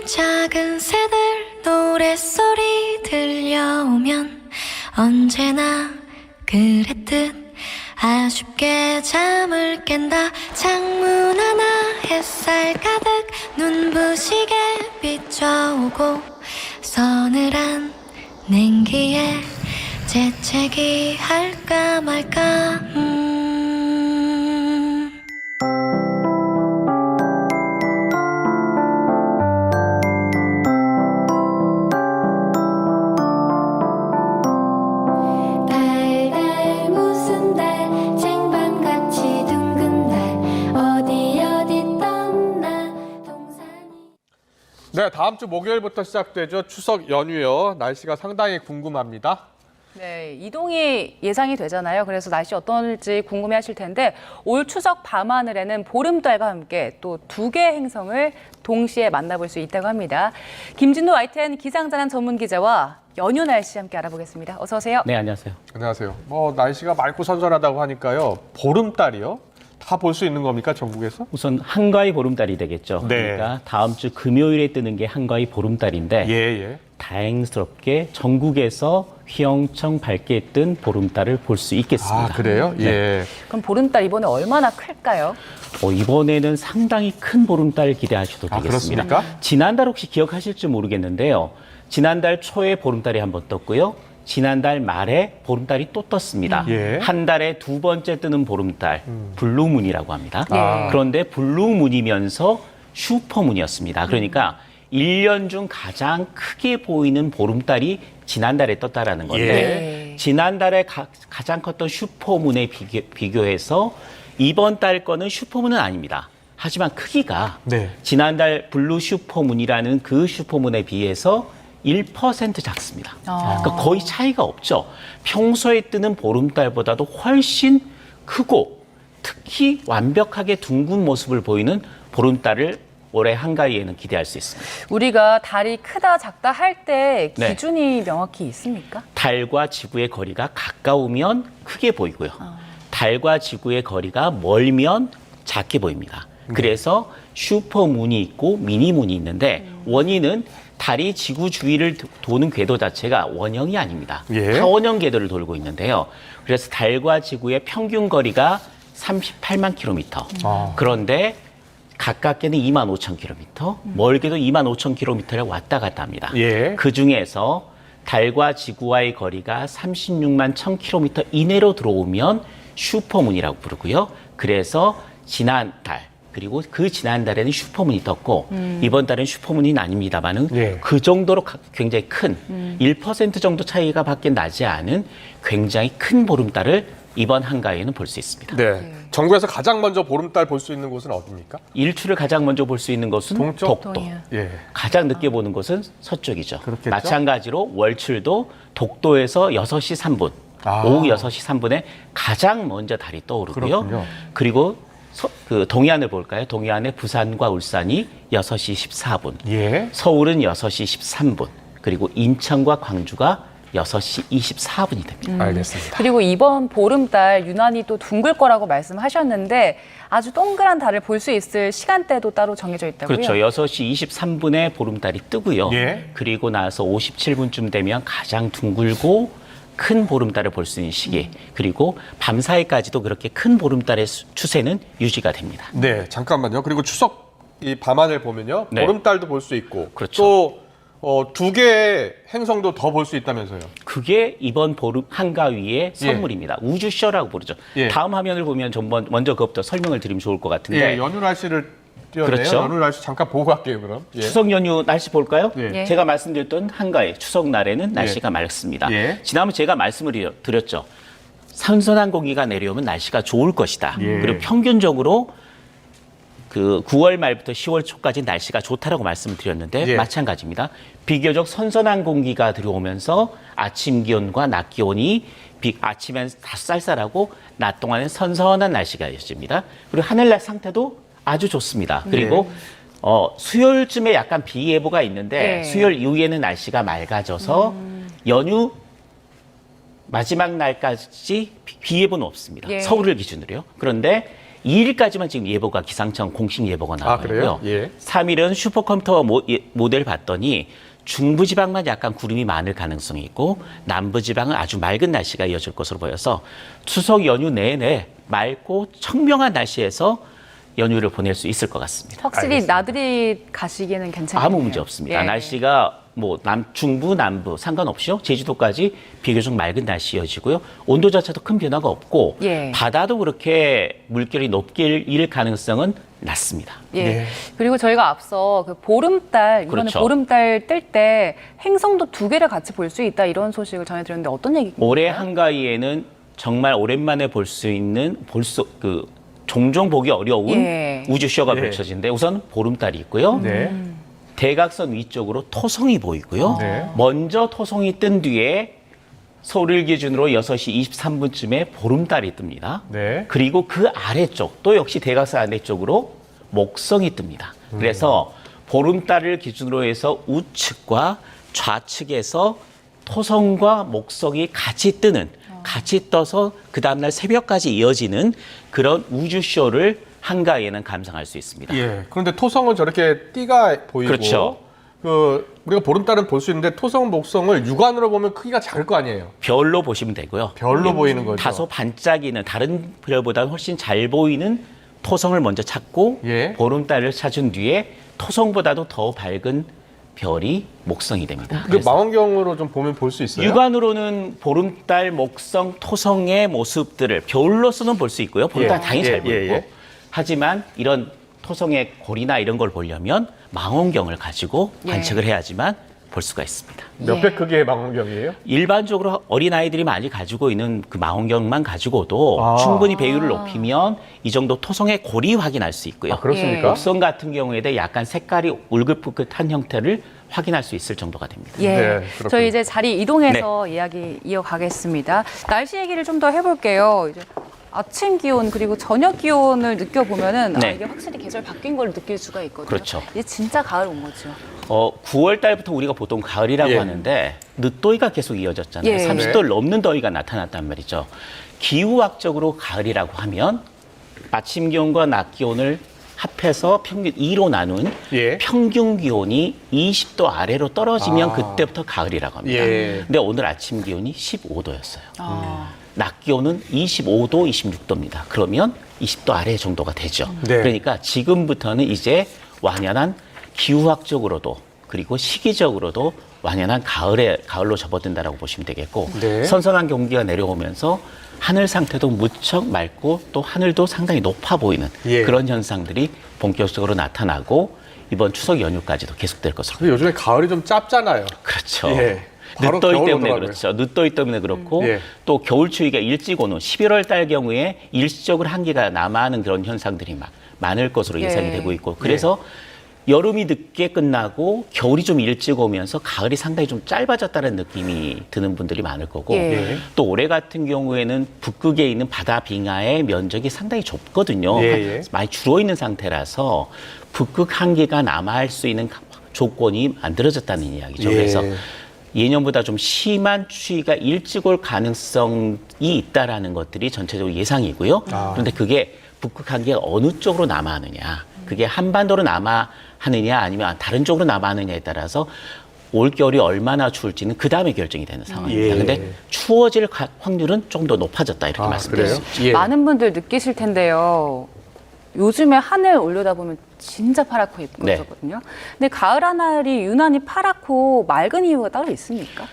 작은 새들 노랫소리 들려오면 언제나 그랬듯 아쉽게 잠을 깬다. 창문 하나 햇살 가득 눈부시게 비춰오고 서늘한 냉기에 재채기 할까 말까 달달 무슨 달 쟁반같이 둥근 달 어디 떴나 동산이. 네, 다음 주 목요일부터 시작되죠. 추석 연휴요. 날씨가 상당히 궁금합니다. 네, 이동이 예상이 되잖아요. 그래서 날씨 어떨지 궁금해하실 텐데 올 추석 밤하늘에는 보름달과 함께 또 두 개의 행성을 동시에 만나볼 수 있다고 합니다. 김진도 YTN 기상자난 전문 기자와 연휴 날씨 함께 알아보겠습니다. 어서 오세요. 네, 안녕하세요. 안녕하세요. 날씨가 맑고 선선하다고 하니까요. 보름달이요? 다 볼 수 있는 겁니까, 전국에서? 우선 한가위 보름달이 되겠죠. 네. 그러니까 다음 주 금요일에 뜨는 게 한가위 보름달인데 예. 다행스럽게 전국에서 휘영청 밝게 뜬 보름달을 볼 수 있겠습니다. 아, 그래요? 네. 예. 그럼 보름달 이번에 얼마나 클까요? 이번에는 상당히 큰 보름달 기대하셔도 아, 되겠습니다. 그렇습니까? 지난달 혹시 기억하실지 모르겠는데요. 지난달 초에 보름달이 한번 떴고요. 지난달 말에 보름달이 또 떴습니다. 예. 한 달에 두 번째 뜨는 보름달, 블루문이라고 합니다. 아. 그런데 블루문이면서 슈퍼문이었습니다. 그러니까 1년 중 가장 크게 보이는 보름달이 지난달에 떴다라는 건데 예. 지난달에 가장 컸던 슈퍼문에 비교해서 이번 달 거는 슈퍼문은 아닙니다. 하지만 크기가 네. 지난달 블루 슈퍼문이라는 그 슈퍼문에 비해서 1% 작습니다. 그러니까 거의 차이가 없죠. 평소에 뜨는 보름달보다도 훨씬 크고 특히 완벽하게 둥근 모습을 보이는 보름달을 올해 한가위에는 기대할 수 있습니다. 우리가 달이 크다 작다 할 때 네. 기준이 명확히 있습니까? 달과 지구의 거리가 가까우면 크게 보이고요. 달과 지구의 거리가 멀면 작게 보입니다. 그래서 슈퍼문이 있고 미니문이 있는데 원인은 달이 지구 주위를 도는 궤도 자체가 원형이 아닙니다. 예. 타원형 궤도를 돌고 있는데요. 그래서 달과 지구의 평균 거리가 38만 킬로미터. 그런데 가깝게는 2만 5천 킬로미터, 멀게도 2만 5천 킬로미터를 왔다 갔다 합니다. 예. 그 중에서 달과 지구와의 거리가 36만 1천 킬로미터 이내로 들어오면 슈퍼문이라고 부르고요. 그래서 지난달 그리고 그 지난달에는 슈퍼문이 떴고 이번 달은 슈퍼문이 아닙니다만은 예. 그 정도로 굉장히 큰 1% 정도 차이가 밖에 나지 않은 굉장히 큰 보름달을 이번 한가위에는 볼 수 있습니다. 네. 전국에서 가장 먼저 보름달 볼 수 있는 곳은 어디입니까? 일출을 가장 먼저 볼 수 있는 곳은 동쪽? 독도. 예. 가장 늦게 보는 곳은 서쪽이죠. 그렇겠죠? 마찬가지로 월출도 독도에서 6시 3분, 아. 오후 6시 3분에 가장 먼저 달이 떠오르고요. 그렇군요. 그리고 동해안을 볼까요? 동해안의 부산과 울산이 6시 14분, 예. 서울은 6시 13분, 그리고 인천과 광주가 6시 24분이 됩니다. 알겠습니다. 그리고 이번 보름달 유난히 또 둥글 거라고 말씀하셨는데 아주 동그란 달을 볼 수 있을 시간대도 따로 정해져 있다고요? 그렇죠. 6시 23분에 보름달이 뜨고요. 예. 그리고 나서 57분쯤 되면 가장 둥글고 큰 보름달을 볼 수 있는 시기. 그리고 밤사이까지도 그렇게 큰 보름달의 추세는 유지가 됩니다. 네, 잠깐만요. 그리고 추석 이 밤하늘 보면요. 네. 보름달도 볼 수 있고 그렇죠. 또 두 개의 행성도 더 볼 수 있다면서요. 그게 이번 보름 한가위의 선물입니다. 우주쇼라고 부르죠. 예. 다음 화면을 보면 좀 먼저 그것부터 설명을 드리면 좋을 것 같은데 예, 연휴 날씨를 띄웠네요. 그렇죠. 연휴 날씨 잠깐 보고 갈게요, 그럼. 예. 추석 연휴 날씨 볼까요? 예. 제가 말씀드렸던 한가위 추석 날에는 날씨가 맑습니다. 예. 지난번 제가 말씀을 드렸죠. 선선한 공기가 내려오면 날씨가 좋을 것이다. 예. 그리고 평균적으로 그 9월 말부터 10월 초까지 날씨가 좋다라고 말씀을 드렸는데 예. 마찬가지입니다. 비교적 선선한 공기가 들어오면서 아침 기온과 낮 기온이 아침엔 다 쌀쌀하고 낮 동안은 선선한 날씨가 이어집니다. 그리고 하늘날 상태도 아주 좋습니다. 그리고 수요일쯤에 약간 비 예보가 있는데 네. 수요일 이후에는 날씨가 맑아져서 연휴 마지막 날까지 비 예보는 없습니다. 예. 서울을 기준으로요. 그런데 2일까지만 지금 예보가 기상청 공식 예보가 나와 그래요? 있고요. 예. 3일은 슈퍼컴퓨터 모델 봤더니 중부지방만 약간 구름이 많을 가능성이 있고 남부지방은 아주 맑은 날씨가 이어질 것으로 보여서 추석 연휴 내내 맑고 청명한 날씨에서 연휴를 보낼 수 있을 것 같습니다. 확실히 알겠습니다. 나들이 가시기에는 괜찮겠네요. 아무 문제 없습니다. 예. 날씨가 뭐 중부, 남부 상관없이요. 제주도까지 비교적 맑은 날씨 이어지고요. 온도 자체도 큰 변화가 없고 예. 바다도 그렇게 물결이 높게 일 가능성은 낮습니다. 예. 네. 그리고 저희가 앞서 그 보름달, 이번에 그렇죠. 보름달 뜰 때 행성도 2개를 같이 볼 수 있다 이런 소식을 전해드렸는데 어떤 얘기인가요? 올해 한가위에는 정말 오랜만에 볼 수 있는 종종 보기 어려운 예. 우주쇼가 예. 펼쳐지는데 우선 보름달이 있고요. 네. 대각선 위쪽으로 토성이 보이고요. 네. 먼저 토성이 뜬 뒤에 서울을 기준으로 6시 23분쯤에 보름달이 뜹니다. 네. 그리고 그 아래쪽 또 역시 대각선 아래쪽으로 목성이 뜹니다. 그래서 보름달을 기준으로 해서 우측과 좌측에서 토성과 목성이 같이 뜨는 같이 떠서 그 다음날 새벽까지 이어지는 그런 우주쇼를 한가위에는 감상할 수 있습니다. 예. 그런데 토성은 저렇게 띠가 보이고 그렇죠. 우리가 보름달은 볼 수 있는데 토성, 목성을 육안으로 보면 크기가 작을 거 아니에요. 별로 보시면 되고요. 별로 보이는 거죠. 다소 반짝이는 다른 별보다 훨씬 잘 보이는 토성을 먼저 찾고 예. 보름달을 찾은 뒤에 토성보다도 더 밝은 별이 목성이 됩니다. 그 망원경으로 좀 보면 볼 수 있어요? 육안으로는 보름달, 목성, 토성의 모습들을 별로서는 볼 수 있고요. 보름달 예. 당연히 예, 잘 보이고. 예, 예. 하지만 이런 토성의 골이나 이런 걸 보려면 망원경을 가지고 예. 관측을 해야지만 볼 수가 있습니다. 몇 배 크기의 망원경이에요? 일반적으로 어린아이들이 많이 가지고 있는 그 망원경만 가지고도 아. 충분히 배율을 높이면 이 정도 토성의 골이 확인할 수 있고요. 아, 그렇습니까? 목성 같은 경우에는 약간 색깔이 울긋불긋한 형태를 확인할 수 있을 정도가 됩니다. 예. 네, 그렇군요. 저희 이제 자리 이동해서 이야기 이어가겠습니다. 날씨 얘기를 좀 더 해볼게요. 이제 아침 기온 그리고 저녁 기온을 느껴보면은 네. 이게 확실히 계절 바뀐 걸 느낄 수가 있거든요. 그렇죠. 이제 진짜 가을 온 거죠. 9월 달부터 우리가 보통 가을이라고 예. 하는데 늦더위가 계속 이어졌잖아요. 예. 30도를 넘는 더위가 나타났단 말이죠. 기후학적으로 가을이라고 하면 아침 기온과 낮 기온을 합해서 평균 2로 나눈 예. 평균 기온이 20도 아래로 떨어지면 아. 그때부터 가을이라고 합니다. 예. 근데 오늘 아침 기온이 15도였어요. 아. 낮 기온은 25도, 26도입니다. 그러면 20도 아래 정도가 되죠. 네. 그러니까 지금부터는 이제 완연한 기후학적으로도 그리고 시기적으로도 완연한 가을로 접어든다라고 보시면 되겠고 네. 선선한 공기가 내려오면서 하늘 상태도 무척 맑고 또 하늘도 상당히 높아 보이는 예. 그런 현상들이 본격적으로 나타나고 이번 추석 연휴까지도 계속될 것으로 근데 요즘에 가을이 좀 짧잖아요. 그렇죠. 예. 바로 늦더위 겨울 때문에 오더라고요. 그렇죠. 늦더위 때문에 그렇고 예. 또 겨울 추위가 일찍 오는 11월 달 경우에 일시적으로 한기가 남아하는 그런 현상들이 많을 것으로 예상이 예. 되고 있고 그래서 여름이 늦게 끝나고 겨울이 좀 일찍 오면서 가을이 상당히 좀 짧아졌다는 느낌이 드는 분들이 많을 거고 예. 또 올해 같은 경우에는 북극에 있는 바다 빙하의 면적이 상당히 좁거든요. 예, 예. 많이 줄어 있는 상태라서 북극 한기가 남아할 수 있는 조건이 만들어졌다는 이야기죠. 예. 그래서 예년보다 좀 심한 추위가 일찍 올 가능성이 있다라는 것들이 전체적으로 예상이고요. 아. 그런데 그게 북극 한기가 어느 쪽으로 남하느냐, 그게 한반도로 남하느냐 아니면 다른 쪽으로 남하느냐에 따라서 올겨울이 얼마나 추울지는 그 다음에 결정이 되는 상황입니다. 예. 근데 추워질 확률은 좀 더 높아졌다 이렇게 말씀드릴 수 있습니다. 예. 많은 분들 느끼실 텐데요. 요즘에 하늘 올려다보면 진짜 파랗고 네. 예쁘거든요. 근데 가을 하늘이 유난히 파랗고 맑은 이유가 따로 있습니까?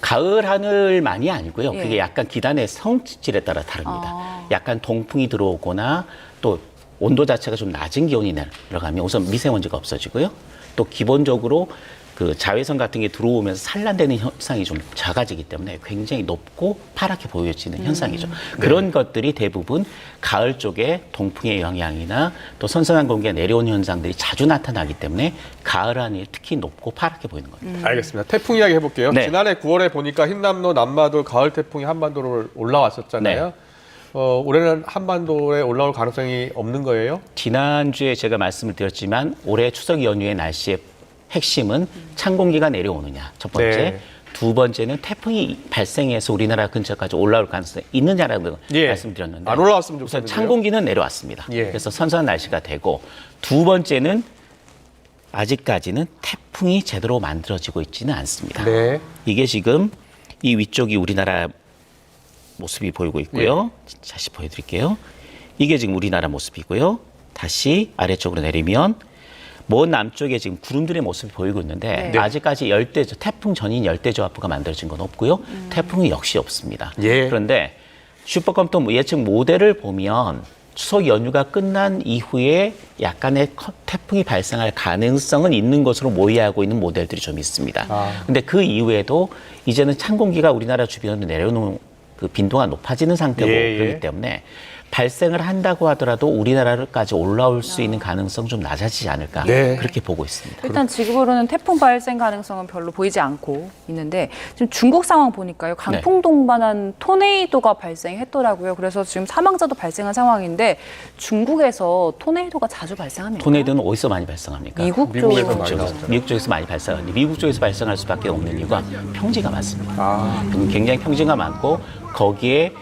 가을 하늘만이 아니고요. 예. 그게 약간 기단의 성질에 따라 다릅니다. 아. 약간 동풍이 들어오거나 또 온도 자체가 좀 낮은 기온이 내려가면 우선 미세먼지가 없어지고요. 또 기본적으로 그 자외선 같은 게 들어오면서 산란되는 현상이 좀 작아지기 때문에 굉장히 높고 파랗게 보여지는 현상이죠. 그런 것들이 대부분 가을 쪽에 동풍의 영향이나 또 선선한 공기가 내려오는 현상들이 자주 나타나기 때문에 가을 하늘이 특히 높고 파랗게 보이는 겁니다. 알겠습니다. 태풍 이야기 해볼게요. 네. 지난해 9월에 보니까 흰남노, 남마돌 가을 태풍이 한반도로 올라왔었잖아요. 올해는 한반도에 올라올 가능성이 없는 거예요? 지난주에 제가 말씀을 드렸지만 올해 추석 연휴의 날씨의 핵심은 찬 공기가 내려오느냐 첫 번째, 네. 두 번째는 태풍이 발생해서 우리나라 근처까지 올라올 가능성이 있느냐라고 예. 말씀드렸는데 안 올라왔으면 우선 좋겠는데요. 찬 공기는 내려왔습니다. 예. 그래서 선선한 날씨가 되고 두 번째는 아직까지는 태풍이 제대로 만들어지고 있지는 않습니다. 네. 이게 지금 이 위쪽이 우리나라 모습이 보이고 있고요. 예. 다시 보여드릴게요. 이게 지금 우리나라 모습이고요. 다시 아래쪽으로 내리면 먼 남쪽에 지금 구름들의 모습이 보이고 있는데 네. 아직까지 태풍 전인 열대저하부가 만들어진 건 없고요. 태풍이 역시 없습니다. 예. 그런데 슈퍼컴퓨터 예측 모델을 보면 추석 연휴가 끝난 이후에 약간의 태풍이 발생할 가능성은 있는 것으로 모의하고 있는 모델들이 좀 있습니다. 근데 그 이후에도 이제는 찬 공기가 우리나라 주변으로 내려오는 그 빈도가 높아지는 상태고 예, 예. 그렇기 때문에 발생을 한다고 하더라도 우리나라까지 올라올 수 있는 가능성 좀 낮아지지 않을까 네. 그렇게 보고 있습니다. 일단 지금으로는 태풍 발생 가능성은 별로 보이지 않고 있는데 지금 중국 상황 보니까요. 강풍 동반한 토네이도가 발생했더라고요. 그래서 지금 사망자도 발생한 상황인데 중국에서 토네이도가 자주 발생합니다. 토네이도는 어디서 많이 발생합니까? 미국 미국에서 쪽. 많이 나오죠. 미국 쪽에서 많이 발생하는데 미국 쪽에서 발생할 수밖에 없는 이유가 평지가 많습니다. 굉장히 평지가 많고 거기에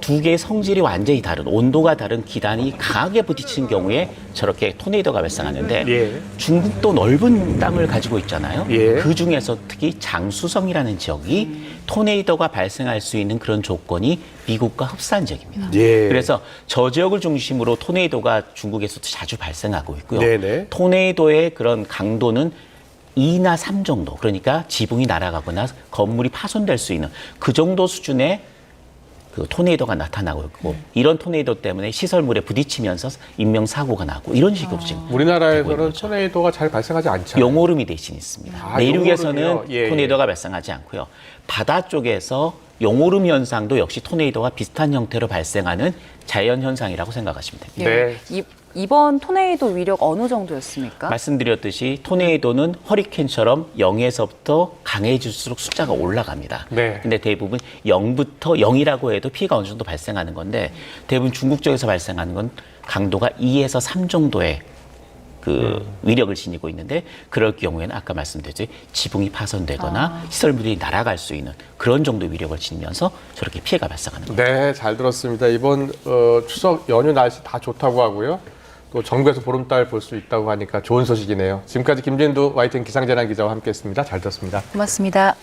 두 개의 성질이 완전히 다른 온도가 다른 기단이 강하게 부딪히는 경우에 저렇게 토네이도가 발생하는데 예. 중국도 넓은 땅을 가지고 있잖아요. 예. 그 중에서 특히 장수성이라는 지역이 토네이도가 발생할 수 있는 그런 조건이 미국과 흡사한 지역입니다. 예. 그래서 저 지역을 중심으로 토네이도가 중국에서도 자주 발생하고 있고요. 네네. 토네이도의 그런 강도는 2나 3 정도, 그러니까 지붕이 날아가거나 건물이 파손될 수 있는 그 정도 수준의 그 토네이도가 나타나고 있고 이런 토네이도 때문에 시설물에 부딪히면서 인명사고가 나고 이런 식으로 지금 되고 있는 우리나라에서는 거죠. 토네이도가 잘 발생하지 않잖아요. 용오름이 대신 있습니다. 아, 내륙에서는 용오름이요? 예, 토네이도가 발생하지 않고요. 바다 쪽에서 용오름 현상도 역시 토네이도가 비슷한 형태로 발생하는 자연 현상이라고 생각하시면 됩니다. 네. 이번 토네이도 위력 어느 정도였습니까? 말씀드렸듯이 토네이도는 허리케인처럼 0에서부터 강해질수록 숫자가 올라갑니다. 네. 근데 대부분 0부터 0이라고 해도 피해가 어느 정도 발생하는 건데 대부분 중국 쪽에서 발생하는 건 강도가 2에서 3 정도의 그 위력을 지니고 있는데 그럴 경우에는 아까 말씀드렸듯이 지붕이 파손되거나 시설물이 날아갈 수 있는 그런 정도의 위력을 지니면서 저렇게 피해가 발생하는 겁니다. 네, 잘 들었습니다. 이번 추석 연휴 날씨 다 좋다고 하고요. 또 전국에서 보름달 볼 수 있다고 하니까 좋은 소식이네요. 지금까지 김진두 YTN 기상재난 기자와 함께했습니다. 잘 들었습니다. 고맙습니다.